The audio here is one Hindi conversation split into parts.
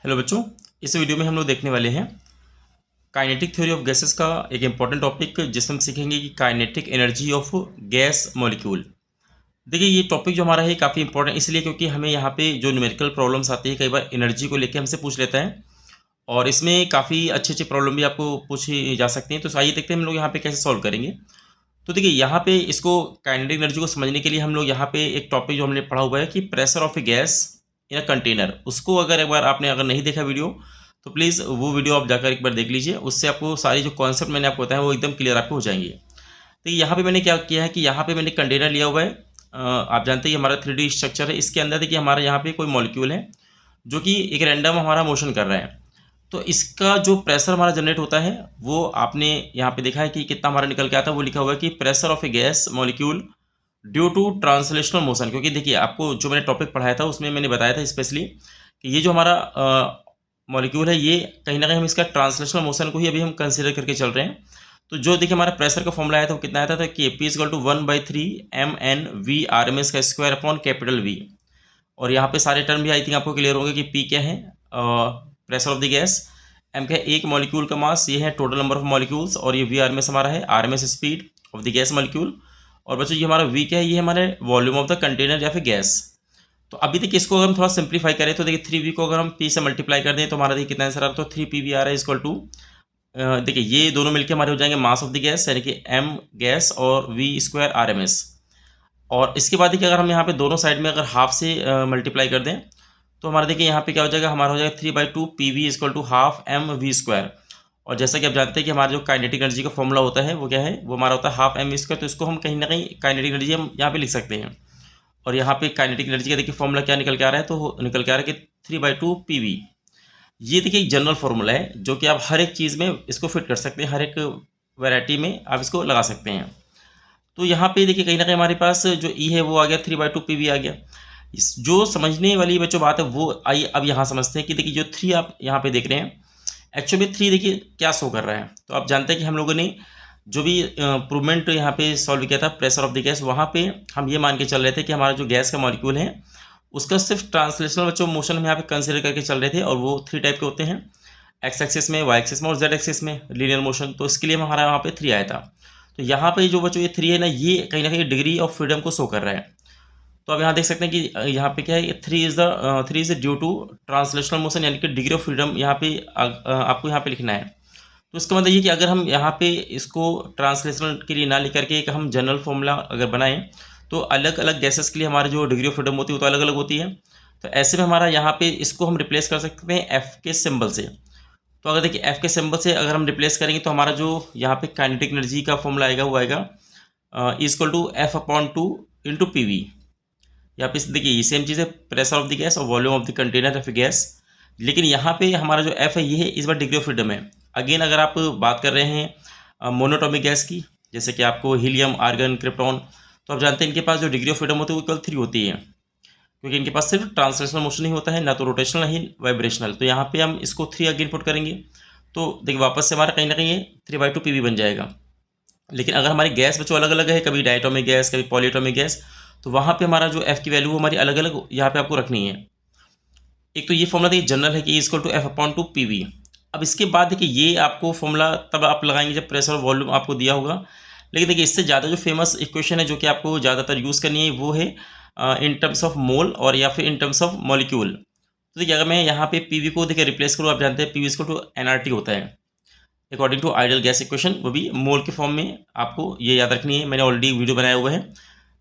हेलो बच्चों, इस वीडियो में हम लोग देखने वाले हैं काइनेटिक थ्योरी ऑफ गैसेस का एक इम्पॉर्टेंट टॉपिक, जिसमें हम सीखेंगे कि kinetic energy of gas molecule. देखिए, ये टॉपिक जो हमारा है काफ़ी इंपॉर्टेंट इसलिए क्योंकि हमें यहाँ पे जो न्यूमेरिकल प्रॉब्लम्स आती है कई बार एनर्जी को लेकर हमसे पूछ लेता है, और इसमें काफ़ी अच्छे अच्छे प्रॉब्लम भी आपको पूछी जा सकती हैं। तो आइए देखते हैं हम लोग यहाँ पे कैसे सॉल्व करेंगे। तो देखिए, यहाँ पे इसको काइनेटिक एनर्जी को समझने के लिए हम लोग यहाँ पे एक टॉपिक जो हमने पढ़ा हुआ है कि pressure of a gas in a container, उसको अगर एक बार आपने अगर नहीं देखा वीडियो तो प्लीज़ वो वीडियो आप जाकर एक बार देख लीजिए। उससे आपको सारी जो कॉन्सेप्ट मैंने आपको बताया वो एकदम क्लियर आपको हो जाएंगे। तो यहाँ पे मैंने क्या किया है कि यहाँ पे मैंने कंटेनर लिया हुआ है। आप जानते हैं ये हमारा 3D स्ट्रक्चर है। इसके अंदर देखिए हमारा यहाँ पे कोई मॉलिक्यूल है जो कि एक रैंडम हमारा मोशन कर रहा है। तो इसका जो प्रेशर हमारा जनरेट होता है वो आपने यहाँ पे देखा है कि कितना हमारा निकल के आता है। वो लिखा हुआ है कि pressure of a gas molecule due to translational motion. क्योंकि देखिए, आपको जो मैंने टॉपिक पढ़ाया था उसमें मैंने बताया था स्पेशली कि ये जो हमारा मॉलिक्यूल है ये कहीं ना कहीं हम इसका ट्रांसलेशनल मोशन को ही अभी हम कंसिडर करके चल रहे हैं। तो जो देखिए हमारा प्रेशर का फॉर्मूला आया था वो कितना आया था कि P is equal to 1/3 mn/v का स्क्वायर अपॉन कैपिटल वी। और यहाँ पे सारे टर्म भी आई थिंक आपको क्लियर होंगे कि पी क्या है, pressure of the gas. M क्या है, एक मॉलिक्यूल का मास, ये है टोटल नंबर ऑफ मॉलिक्यूल्स, और ये वी आर एम एस हमारा है R M S speed of the gas molecule. और बच्चों ये हमारा वी क्या है, ये हमारे वॉल्यूम ऑफ द कंटेनर या फिर गैस। तो अभी देखिए इसको अगर हम थोड़ा सिंप्लीफाई करें तो देखिए 3v को अगर हम p से मल्टीप्लाई कर दें तो हमारा देखिए कितना आंसर आ रहा है। तो 3pv आ रहा है इक्वल टू, देखिए ये दोनों मिलकर हमारे हो जाएंगे मास ऑफ द गैस, यानी कि m गैस और v square R M S. और इसके बाद देखिए अगर हम यहाँ पे दोनों साइड में अगर हाफ से मल्टीप्लाई कर दें तो हमारा देखिए यहाँ पे क्या हो जाएगा, हमारा हो जाएगा 3/2 P V equal to half M V square. और जैसा कि आप जानते हैं कि हमारा जो काइनेटिक एनर्जी का फॉर्मूला होता है वो क्या है, वो हमारा होता है हाफ एम वी स्क्वायर। तो इसको हम कहीं ना कहीं काइनेटिक एनर्जी हम यहाँ पे लिख सकते हैं। और यहाँ पे काइनेटिक एनर्जी का देखिए फॉर्मूला क्या निकल के आ रहा है, तो निकल के आ रहा है कि 3/2 पी वी। ये देखिए एक जनरल फॉर्मूला है जो कि आप हर एक चीज़ में इसको फिट कर सकते हैं, हर एक वैरायटी में आप इसको लगा सकते हैं। तो यहाँ पे देखिए कहीं ना कहीं हमारे पास जो ई है वो आ गया, 3/2 पी वी आ गया। इस जो समझने वाली बच्चों बात है वो आइए अब यहाँ समझते हैं कि देखिए जो 3 आप यहाँ पे देख रहे हैं, एक्चुअली 3 देखिए क्या शो कर रहा है। तो आप जानते हैं कि हम लोगों ने जो भी प्रूवमेंट यहाँ पे सॉल्व किया था प्रेशर ऑफ द गैस, वहाँ पे हम ये मान के चल रहे थे कि हमारा जो गैस का मॉलिक्यूल है उसका सिर्फ ट्रांसलेशनल बच्चों मोशन हम यहाँ पे कंसिडर करके चल रहे थे। और वो 3 टाइप के होते हैं, एक्स एक्सिस में, वाई एक्सिस में और जेड एक्सिस में लीनियर मोशन। तो इसके लिए हमारा यहाँ पे 3 आया था। तो यहाँ पे जो बच्चों ये 3 है ना, ये कहीं ना कहीं डिग्री ऑफ फ्रीडम को शो कर रहा है। तो आप यहाँ देख सकते हैं कि यहाँ पे क्या है, 3 is due to translational motion, यानी कि डिग्री ऑफ फ्रीडम यहाँ पे आपको यहाँ पे लिखना है। तो इसका मतलब ये कि अगर हम यहाँ पे इसको ट्रांसलेशनल के लिए ना लिख करके एक हम जनरल फॉर्मूला अगर बनाएं तो अलग अलग गैसेस के लिए हमारी जो डिग्री ऑफ फ्रीडम होती है वो तो अलग अलग होती है। तो ऐसे में हमारा यहाँ पे इसको हम रिप्लेस कर सकते हैं एफ के सिंबल से। तो अगर देखिए एफ के सिंबल से अगर हम रिप्लेस करेंगे तो हमारा जो यहाँ पे काइनेटिक एनर्जी का फॉर्मूला आएगा वो आएगा equal to F/2 into P V. यहाँ पे देखिए ये सेम चीज़ है, प्रेशर ऑफ द गैस और volume of the container of gas. लेकिन यहाँ पे हमारा जो एफ है ये है इस बार डिग्री ऑफ फ्रीडम है। अगेन अगर आप बात कर रहे हैं मोनोटॉमिक गैस की, जैसे कि आपको हीलियम, आर्गन, क्रिप्टॉन, तो आप जानते हैं इनके पास जो डिग्री ऑफ फ्रीडम होती है वो केवल 3 होती है, क्योंकि इनके पास सिर्फ ट्रांसलेशनल मोशन ही होता है, ना तो रोटेशनल ही वाइब्रेशनल। तो यहाँ पे हम इसको 3 अगेन पुट करेंगे तो देखिए वापस से हमारा कहीं ना कहीं ये 3/2 पी वी बन जाएगा। लेकिन अगर हमारी गैस बच्चों अलग अलग है, कभी डायटोमिक गैस कभी पॉलीएटोमिक गैस, तो वहाँ पे हमारा जो एफ की वैल्यू हमारी अलग अलग यहाँ पे आपको रखनी है। एक तो ये फॉर्मूला देखिए जनरल है कि equal to F/2 P V. अब इसके बाद देखिए ये आपको फॉर्मूला तब आप लगाएंगे जब प्रेशर और वॉल्यूम आपको दिया होगा। लेकिन देखिए इससे ज़्यादा जो फेमस इक्वेशन है जो कि आपको ज़्यादातर यूज़ करनी है वो है इन टर्म्स ऑफ मोल और या फिर इन टर्म्स ऑफ मॉलिक्यूल। तो देखिए अगर मैं यहाँ पे पी वी को देखिए रिप्लेस करूँ, आप जानते हैं P V equal to NRT होता है according to ideal gas equation, वो भी मोल के फॉर्म में। आपको ये याद रखनी है, मैंने ऑलरेडी वीडियो बनाया हुआ है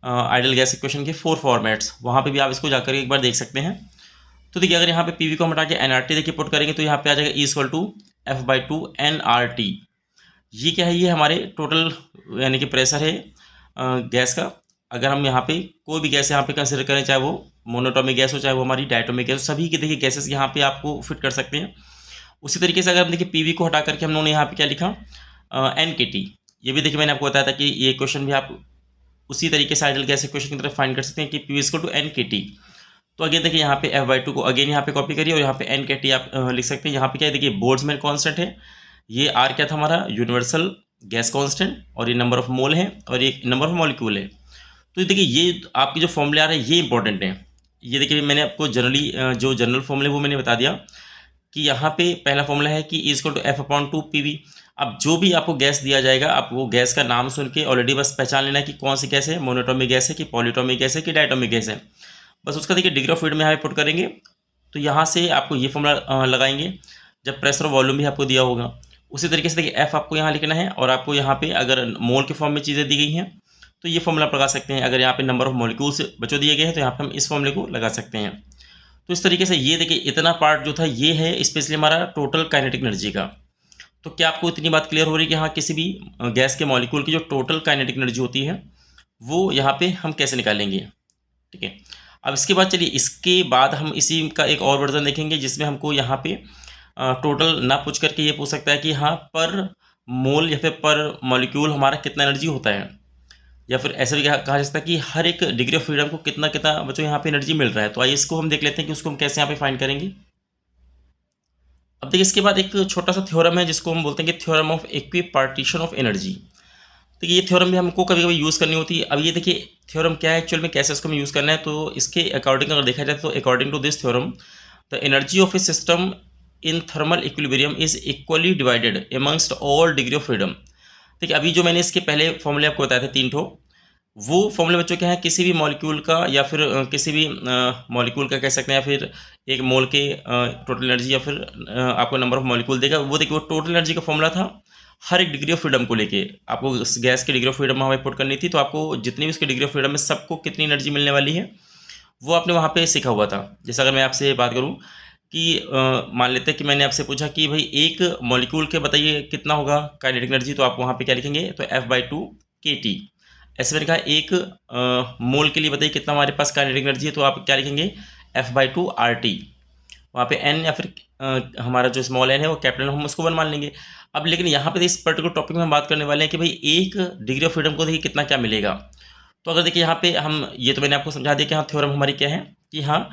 आइडियल गैस इक्वेशन के 4 फॉर्मेट्स, वहाँ पे भी आप इसको जाकर एक बार देख सकते हैं। तो देखिए अगर यहाँ पे पी वी को हम हटा के NRT देखिए पुट करेंगे तो यहाँ पे आ जाएगा E = F/2 NRT। ये क्या है, ये हमारे टोटल यानी कि प्रेशर है गैस का। अगर हम यहाँ पे कोई भी गैस यहाँ पे कंसिडर करें, चाहे वो मोनोटॉमिक गैस हो चाहे वो हमारी डायटोमिक गैस हो, सभी के देखिए गैसेस यहाँ पे आपको फिट कर सकते हैं। उसी तरीके से अगर हम देखिए पीवी को हटा करके हम लोगों ने यहाँ पे क्या लिखा, NKT। ये भी देखिए मैंने आपको बताया था कि ये क्वेश्चन भी आप उसी तरीके से आइडियल गैस इक्वेशन की तरफ फाइंड कर सकते हैं कि पी इक्वल टू NKT। तो अगेन देखिए यहाँ पे F/2 को अगेन यहाँ पे कॉपी करिए और यहाँ पे NKT आप लिख सकते हैं। यहाँ पे क्या है देखिए बोल्ट्जमैन कांस्टेंट है, ये R क्या था हमारा यूनिवर्सल गैस कांस्टेंट, और ये नंबर ऑफ मोल है और ये नंबर ऑफ मॉलिक्यूल है। तो देखिए ये आपके जो फॉर्मूले आ रहे हैं ये इंपॉर्टेंट है। ये देखिए मैंने आपको जनरली जो जनरल फॉर्मूले वो मैंने बता दिया कि यहाँ पे पहला फॉर्मूला है कि E=F/2 PV। अब जो भी आपको गैस दिया जाएगा, आप वो गैस का नाम सुन के ऑलरेडी बस पहचान लेना कि कौन सी गैस है, मोनोटॉमिक गैस है कि पॉलीटॉमिक गैस है कि डायटोमिक गैस है। बस उसका देखिए डिग्री ऑफ फ्रीडम यहाँ पे पुट करेंगे, तो यहाँ से आपको ये फॉर्मूला लगाएंगे जब प्रेशर और वॉल्यूम भी आपको दिया होगा। उसी तरीके से देखिए एफ आपको यहाँ लिखना है, और आपको यहाँ पे अगर मोल के फॉर्म में चीज़ें दी गई हैं तो ये फॉर्मूला लगा सकते हैं। अगर यहाँ पे नंबर ऑफ मॉलिक्यूल्स बचो दिए गए हैं तो यहाँ पे हम इस फॉर्मूले को लगा सकते हैं। तो इस तरीके से ये देखिए इतना पार्ट जो था ये है स्पेशली हमारा टोटल काइनेटिक एनर्जी का। तो क्या आपको इतनी बात क्लियर हो रही है कि हाँ किसी भी गैस के मॉलिक्यूल की जो टोटल काइनेटिक एनर्जी होती है वो यहाँ पे हम कैसे निकालेंगे। ठीक है, अब इसके बाद चलिए इसके बाद हम इसी का एक और वर्जन देखेंगे जिसमें हमको यहाँ पे टोटल ना पूछ करके ये पूछ सकता है कि हाँ पर मोल या फिर पर मॉलिक्यूल हमारा कितना एनर्जी होता है, या फिर ऐसा भी कहा जा सकता है कि हर एक डिग्री ऑफ फ्रीडम को कितना कितना बच्चों यहाँ पे एनर्जी मिल रहा है। तो आइए इसको हम देख लेते हैं कि उसको हम कैसे यहाँ पे फाइंड करेंगे। अब देखिए इसके बाद एक छोटा सा थ्योरम है जिसको हम बोलते हैं कि theorem of equipartition of energy. तो ये थ्योरम भी हमको कभी कभी यूज़ करनी होती है। अब ये देखिए थ्योरम क्या है एक्चुअल में, कैसे इसको हमें यूज़ करना है। तो इसके अकॉर्डिंग अगर देखा जाए तो according to this theorem the energy of a system in thermal equilibrium is equally divided amongst all degree of freedom. देखिए अभी जो मैंने इसके पहले फॉर्मूले आपको बताए थे 3 ठो, वो फॉर्मूले बच्चों क्या है किसी भी मॉलिक्यूल का या फिर किसी भी मॉलिक्यूल का कह सकते हैं, या फिर एक मोल के टोटल एनर्जी या फिर आपको नंबर ऑफ मॉलिक्यूल देगा। वो देखिए वो टोटल एनर्जी का फॉर्मूला था हर एक डिग्री ऑफ फ्रीडम को लेके। आपको उस गैस की डिग्री ऑफ फ्रीडम वहाँ पे पुट करनी थी, तो आपको जितनी भी उसकी डिग्री ऑफ फ्रीडम में सबको कितनी एनर्जी मिलने वाली है वो आपने वहाँ पे सीखा हुआ था। जैसे अगर मैं आपसे बात करूँ कि मान लेते हैं कि मैंने आपसे पूछा कि भाई एक मॉलिक्यूल के बताइए कितना होगा काइनेटिक एनर्जी, तो आप वहाँ पे क्या लिखेंगे, तो F/2 kT। ऐसे मैंने कहा एक मोल के लिए बताइए कितना हमारे पास काइनेटिक एनर्जी है, तो आप क्या लिखेंगे, F/2 RT। वहाँ पे n या फिर हमारा जो स्मॉल n है वो कैपिटल हम उसको 1 मान लेंगे। अब लेकिन यहाँ पे इस पर्टिकुलर टॉपिक में हम बात करने वाले हैं कि भाई एक डिग्री ऑफ फ्रीडम को देखिए कितना क्या मिलेगा। तो अगर देखिए यहाँ पे हम ये तो मैंने आपको समझा दिया कि हाँ थ्योरम हमारी क्या है कि हाँ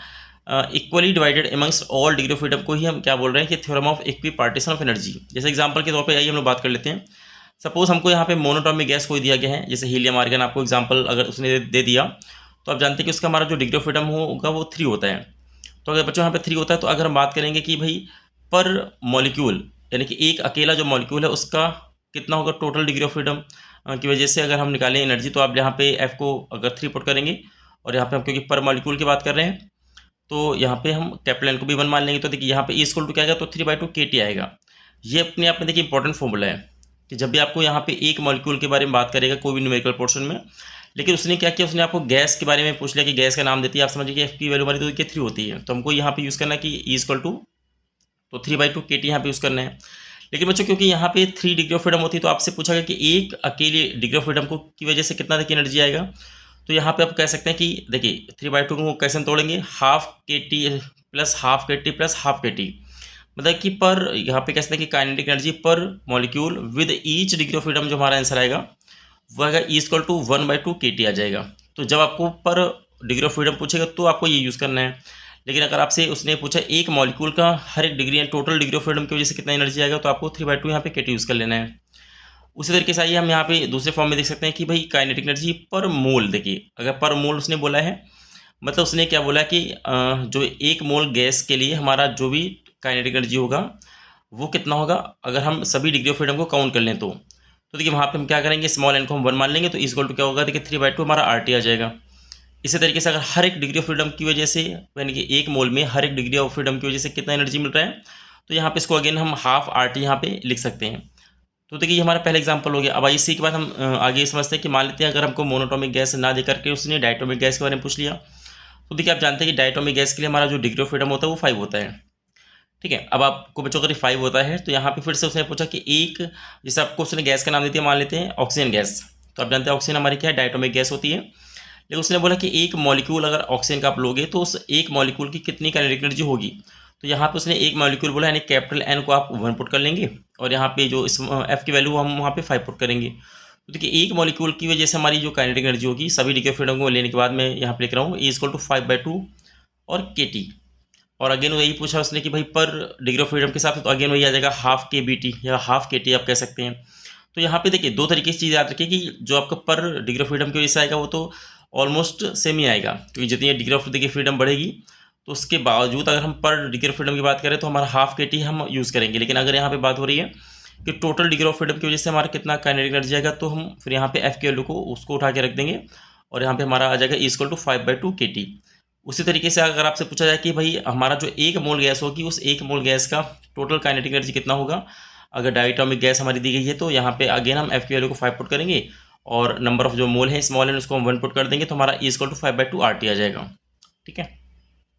equally divided amongst all degree of freedom को ही हम क्या बोल रहे हैं कि theorem of equipartition of energy. जैसे एग्जांपल के तौर पे आइए हम लोग बात कर लेते हैं। सपोज हमको यहाँ पे मोनोटॉमिक गैस कोई दिया गया है, जैसे हीलियम आर्गन आपको एग्जांपल अगर उसने दे दिया, तो आप जानते हैं कि उसका हमारा जो डिग्री ऑफ फ्रीडम होगा वो 3 होता है। तो अगर बच्चों यहाँ पे 3 होता है, तो अगर हम बात करेंगे कि भाई पर मॉलिक्यूल यानी कि एक अकेला जो मॉलिक्यूल है उसका कितना होगा टोटल डिग्री ऑफ फ्रीडम की वजह से अगर हम निकालें एनर्जी, तो आप यहाँ पे एफ को अगर 3 पुट करेंगे, और यहाँ पे हम क्योंकि पर मॉलिक्यूल की बात कर रहे हैं तो यहाँ पे हम कैपिटल एन को भी 1 मान लेंगे। तो देखिए यहाँ पे E= क्या आएगा, तो 3/2 kT आएगा। ये अपने आप में देखिए इंपॉर्टेंट फॉर्मूला है कि जब भी आपको यहाँ पे एक मॉलिक्यूल के बारे में बात करेगा कोई भी न्यूमेरिकल पोर्शन में, लेकिन उसने क्या किया, उसने आपको गैस के बारे में पूछ लिया कि गैस का नाम देती है, आप समझिए कि एफ की वैल्यू हमारी तो 3 होती है, तो हमको यहाँ पे यूज़ करना है कि E= तो 3/2 kT यहाँ पे यूज़ करना है। लेकिन बच्चों क्योंकि यहाँ पे 3 डिग्री ऑफ फ्रीडम होती है, तो आपसे पूछा गया कि एक अकेले डिग्री ऑफ फ्रीडम को की वजह से कितना देखिए एनर्जी आएगा। तो यहाँ पे आप कह सकते हैं कि देखिए 3/2 को कैसे हम तोड़ेंगे, ½ kT plus ½ kT plus ½ kT, मतलब कि पर यहाँ पे कह सकते हैं कि काइनेटिक एनर्जी पर molecule with each degree of freedom जो हमारा आंसर आएगा वो आएगा E= 1/2 kT आ जाएगा। तो जब आपको पर डिग्री ऑफ फ्रीडम पूछेगा तो आपको ये यूज़ करना है। लेकिन अगर आपसे उसने पूछा एक मॉलिक्यूल का हर एक degree total degree of freedom की वजह से कितना एनर्जी आएगा, तो आपको 3/2 यहाँ पे kT यूज़ कर लेना है। उसी तरीके से आइए हम यहाँ पे दूसरे फॉर्म में देख सकते हैं कि भाई काइनेटिक एनर्जी पर मोल। देखिए अगर पर मोल उसने बोला है, मतलब उसने क्या बोला कि जो एक मोल गैस के लिए हमारा जो भी काइनेटिक एनर्जी होगा वो कितना होगा अगर हम सभी डिग्री ऑफ फ्रीडम को काउंट कर लें। तो देखिए वहाँ पे हम क्या करेंगे, स्मॉल एन को हम 1 मान लेंगे, तो E= क्या होगा, देखिए 3/2 हमारा RT आ जाएगा। इसी तरीके से अगर हर एक डिग्री ऑफ फ्रीडम की वजह से यानी कि एक मोल में हर एक डिग्री ऑफ फ्रीडम की वजह से कितना एनर्जी मिल रहा है, तो यहाँ पे इसको अगेन हम ½ RT यहाँ पे लिख सकते हैं। तो देखिए ये हमारा पहला एग्जांपल हो गया। अब इसी के बाद हम आगे समझते हैं कि मान लेते हैं अगर हमको मोनोटॉमिक गैस ना दे करके उसने डायटोमिक गैस के बारे में पूछ लिया, तो देखिए आप जानते हैं कि डायटोमिक गैस के लिए हमारा जो डिग्री ऑफ फ्रीडम होता है वो 5 होता है। ठीक है, अब आपको बच्चों अगर 5 होता है तो यहाँ पे फिर से उसने पूछा कि एक, जैसे आपको उसने गैस का नाम देती है, मान लेते हैं ऑक्सीजन गैस, तो आप जानते हैं ऑक्सीजन हमारी क्या है, डायटोमिक गैस होती है। लेकिन उसने बोला कि एक मॉलिक्यूल अगर ऑक्सीजन का आप लोगे तो उस एक मॉलिक्यूल की कितनी काइनेटिक एनर्जी होगी। तो यहाँ पे उसने एक मॉलिक्यूल बोला, यानी कैपिटल एन को आप 1 पुट कर लेंगे, और यहाँ पे जो इस एफ की वैल्यू हम वहाँ पे 5 पुट करेंगे। तो देखिए एक मॉलिक्यूल की वजह से हमारी जो काइनेटिक एनर्जी होगी सभी डिग्री ऑफ फ्रीडम को लेने के बाद मैं यहाँ पे लिख रहा हूँ E= 5/2 और kT। और अगेन वही पूछा उसने कि भाई पर डिग्री ऑफ फ्रीडम के हिसाब से, तो अगेन वही आ जाएगा ½ kBT या ½ kT आप कह सकते हैं। तो यहाँ पे देखिए 2 तरीके से चीज़ याद रखिए कि जो आपका पर डिग्री ऑफ फ्रीडम की वजह से आएगा वो तो ऑलमोस्ट सेम ही आएगा, क्योंकि जितनी डिग्री ऑफ देखिए फ्रीडम बढ़ेगी तो उसके बावजूद अगर हम पर डिग्री ऑफ फ्रीडम की बात करें तो हमारा हाफ KT हम यूज़ करेंगे। लेकिन अगर यहाँ पे बात हो रही है कि टोटल डिग्री ऑफ फ्रीडम की वजह से हमारा कितना काइनेटिक एनर्जी आएगा, तो हम फिर यहाँ पे एफ की वैल्यू को उसको उठा के रख देंगे और यहाँ पे हमारा आ जाएगा इक्वल टू 5/2 KT। उसी तरीके से अगर आपसे पूछा जाए कि भाई हमारा जो 1 मोल गैस होगी उस 1 मोल गैस का टोटल काइनेटिक एनर्जी कितना होगा, अगर डायटोमिक गैस हमारी दी गई है तो यहाँ पे अगेन हम एफ की वैल्यू को 5 पुट करेंगे और नंबर ऑफ जो मोल है स्मॉल एन उसको हम 1 पुट कर देंगे, तो हमारा इक्वल टू 5/2 RT आ जाएगा। ठीक है,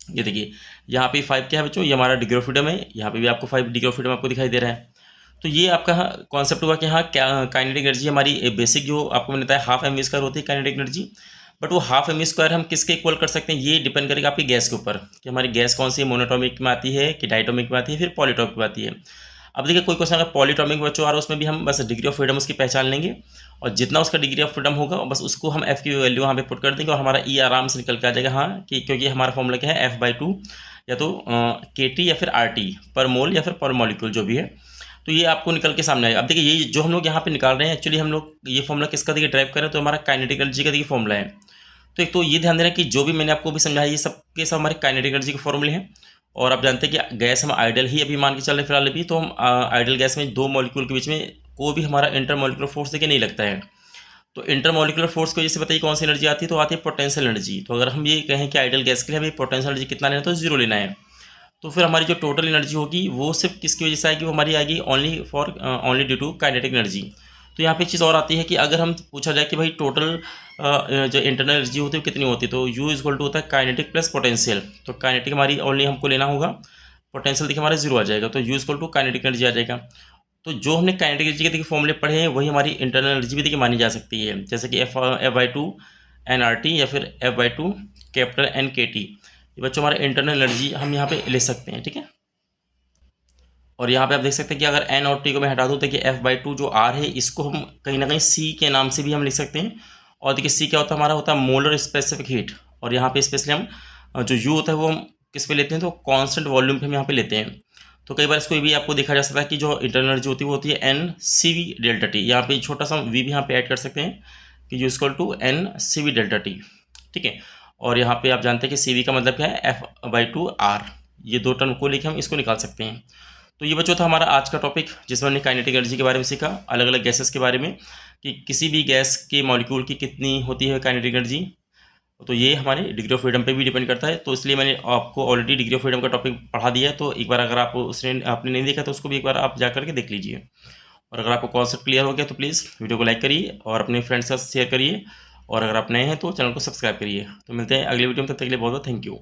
ये देखिए यहाँ पे 5 क्या है बच्चों, ये हमारा डिग्री ऑफ फ्रीडम है, यहाँ पे भी आपको 5 डिग्री ऑफ फ्रीडम आपको दिखाई दे रहा है। तो ये आपका कॉन्सेप्ट हुआ कि हाँ क्या काइनेटिक एनर्जी हमारी बेसिक जो आपको मैंने बताया हाफ mv² होती है काइनेटिक एनर्जी। बट वो हाफ mv² हम किसके इक्वल कर सकते हैं, ये डिपेंड करेगा आपकी गैस के ऊपर कि हमारी गैस कौन सी मोनोटॉमिक में आती है कि डायटोमिक में आती है फिर पॉलीटॉमिक में आती है। अब देखिए कोई क्वेश्चन अगर पॉलीटॉमिक बच्चों आ रहा है उसमें भी हम बस डिग्री ऑफ फ्रीडम उसकी पहचान लेंगे और जितना उसका डिग्री ऑफ फ्रीडम होगा बस उसको हम एफ की वैल्यू यहाँ पे पुट कर देंगे और हमारा ई आराम से निकल के आ जाएगा। हाँ कि क्योंकि हमारा फॉर्मूला क्या है F/2 या तो KT या फिर RT पर मोल या फिर पर मॉलिक्यूल जो भी है, तो ये आपको निकल के सामने आएगा। अब देखिए ये जो हम लोग यहाँ पे निकाल रहे हैं एक्चुअली हम लोग ये फॉर्मूला किसका देखिए ड्राइव करें तो हमारा काइनेटिक एनर्जी का देखिए फॉर्मूला है। तो एक तो ये ध्यान देना कि जो भी मैंने आपको भी समझाया ये सब के सब हमारे काइनेटिक एनर्जी के फॉर्मूले हैं। और आप जानते हैं कि गैस हम आइडल ही अभी मान के चल रहे हैं फिलहाल अभी, तो हम आइडल गैस में 2 मॉलिक्यूल के बीच में कोई भी हमारा इंटरमॉलिक्यूलर फोर्स देखिए नहीं लगता है। तो इंटरमॉलिक्यूलर फोर्स की वजह से बताइए कौन सी एनर्जी आती है, तो आती है पोटेंशियल एनर्जी। तो अगर हम ये कहें कि आइडल गैस के लिए हमें पोटेंशियल एनर्जी कितना लेना है तो 0 लेना है, तो फिर हमारी जो टोटल एनर्जी होगी वो सिर्फ किसकी वजह से आएगी, वो हमारी आएगी only due to kinetic energy. तो यहाँ पे एक चीज़ और आती है कि अगर हम पूछा जाए कि भाई टोटल जो इंटरनल एनर्जी होती है वो कितनी होती है, तो U इक्वल टू होता है काइनेटिक प्लस पोटेंशियल। तो काइनेटिक हमारी ओनली हमको लेना होगा, पोटेंशियल देखिए हमारा 0 आ जाएगा, तो U equal to kinetic energy आ जाएगा। तो जो हमने काइनेटिक एनर्जी के देखिए फॉर्मूले पढ़े हैं वही हमारी इंटरनल एनर्जी भी देखिए मानी जा सकती है, जैसे कि F/2 nRT या फिर F/2 कैपिटल NKT। ये बच्चों हमारे इंटरनल एनर्जी हम यहाँ पे ले सकते हैं। ठीक है, और यहाँ पे आप देख सकते हैं कि अगर N और T को मैं हटा दूँ तो कि F/2 जो R है इसको हम कहीं ना कहीं C के नाम से भी हम लिख सकते हैं। और देखिए C क्या होता है, हमारा होता है मोलर स्पेसिफिक हीट, और यहाँ पे स्पेशली हम जो U होता है वो हम किस पे लेते हैं तो कांस्टेंट वॉल्यूम पे हम यहाँ पे लेते हैं। तो कई बार इसको भी आपको देखा जा सकता है कि जो इंटरनल एनर्जी होती है वो होती है NCV∆T। यहाँ पे छोटा सा V भी यहाँ पे ऐड कर सकते हैं कि U इक्वल टू NCV∆T। ठीक है, और यहाँ पे आप जानते हैं कि CV का मतलब क्या है F/2 R। ये दो टर्म को लेकर हम इसको निकाल सकते हैं। तो ये बच्चों था हमारा आज का टॉपिक जिसमें हमने काइनेटिक एनर्जी के बारे में सीखा, अलग अलग गैसेस के बारे में कि किसी भी गैस के मॉलिक्यूल की कितनी होती है काइनेटिक एनर्जी। तो ये हमारे डिग्री ऑफ फ्रीडम पे भी डिपेंड करता है, तो इसलिए मैंने आपको ऑलरेडी डिग्री ऑफ फ्रीडम का टॉपिक पढ़ा दिया है। तो एक बार अगर आप आपने नहीं देखा तो उसको भी एक बार आप जा करके देख लीजिए। और अगर आपको कॉन्सेप्ट क्लियर हो गया तो प्लीज़ वीडियो को लाइक करिए और अपने फ्रेंड्स के साथ शेयर करिए, और अगर आप नए हैं तो चैनल को सब्सक्राइब करिए। तो मिलते हैं अगले वीडियो में, तब तक के लिए बहुत बहुत थैंक यू।